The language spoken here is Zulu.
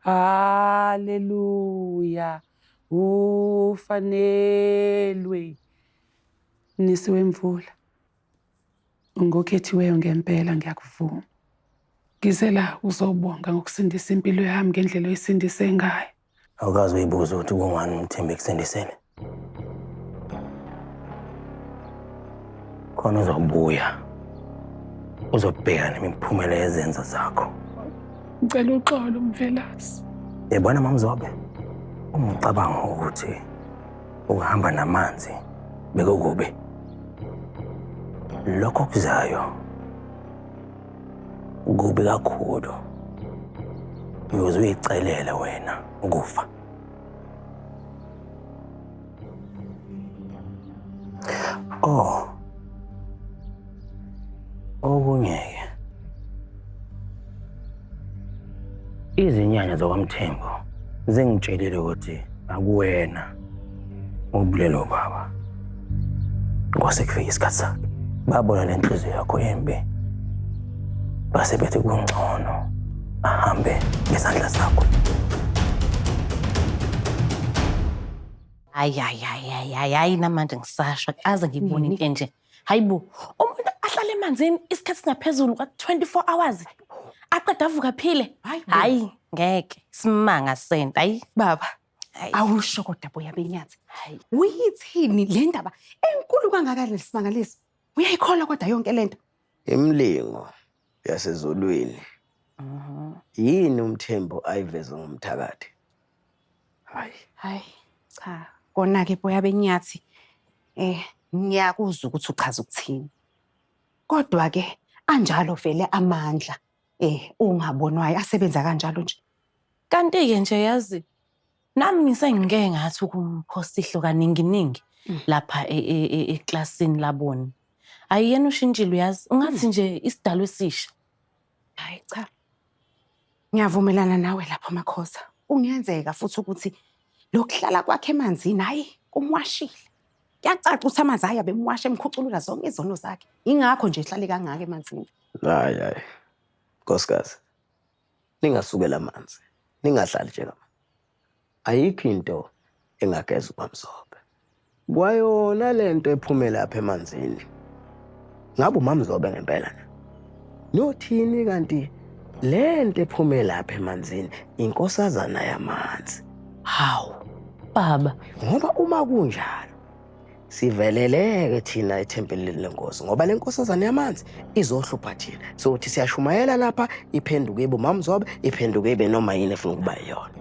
Haleluya. Ufanelwe. Nisi wemvula. Ngokhethiweyo ngempela ngiyakuvuma. Ngize la uzobonga ngokusindisa impilo yami ngendlela oyisindise ngayo. Awukazi uyibuza ukuthi kungani uMthembu ekusindisele. Khona uzobuya. Uzobheka nemiphumela yezenzo zakho. Ngicela uxolo Mvelasi. Yabona Mamzobe, umcabanga ukuthi uhamba namanzi bekukube. Lokho kuzayo kubi kakhulu. Uyoze uyicelela wena ukufa. Okunye-ke izinyanya zakwaMthembu zingitshelile ukuthi akuwena ubulelo baba. Kwase kufika isikhathi sakhe. Babona le nhliziyo yakho embi. Base bethi kungcono ahambe ngesandla sakho. Hayi namanje ngisashwa aze ngibone into enje. Hayibo, umuntu ahlala emanzini isikhathi singaphezulu ka-24 hours. Aqeda avuka phile. Hayi, ngeke. Simanga senta. Hayi baba. Awusho kodwa boya benyathi. Uyithini le ndaba enkulu kangaka lesimangaliso? Uyayikhola kodwa yonke lento. Imlingo yasezulwini. Yini uMthembu ayiveze ngomthakathi? Hayi, cha. Kona ke boya benyathi. Ngiyakuzwa ukuthi uchaza ukuthini. Kodwa ke anjalo vele amandla ungabonwayo asebenza kanjalo nje. kanti ke nje yazi nami ngisengike ngathi ukumpostihlo kaningi lapha eklasini labona. Ayiyena ushintshile uyazi ungathi nje isidalo esisha. Hayi cha. Ngiyavumelana nawe lapha Makhoza. Ungenzeka futhi ukuthi lokuhlala kwakhe emanzini hayi kumwashile. Kuyacaca ukuthi amanzi aya bemwasha emkhuculula zonke izono zakhe. Ingakho nje ihlale kangaka emanzini. Hayi. Nkosikazi. Ningasukela amanzi. Ningahlali nje kama. Ayikho into engageza uMamzobe. Kwayona lento ephumela lapha emanzini. Ngabe uMamzobe ngempela na? Nothini kanti lento ephumela lapha emanzini inkosazana yamanzi. Hawu baba, Ngoba uma kunjalo siveleleke thina ethempelini lenkosi ngoba lenkosazana yamanzi izohlupha thina. So uthi siyashumayela lapha iphenduke ibe uMamzobe, iphenduke ibe noma yini efuna ukuba yiyona.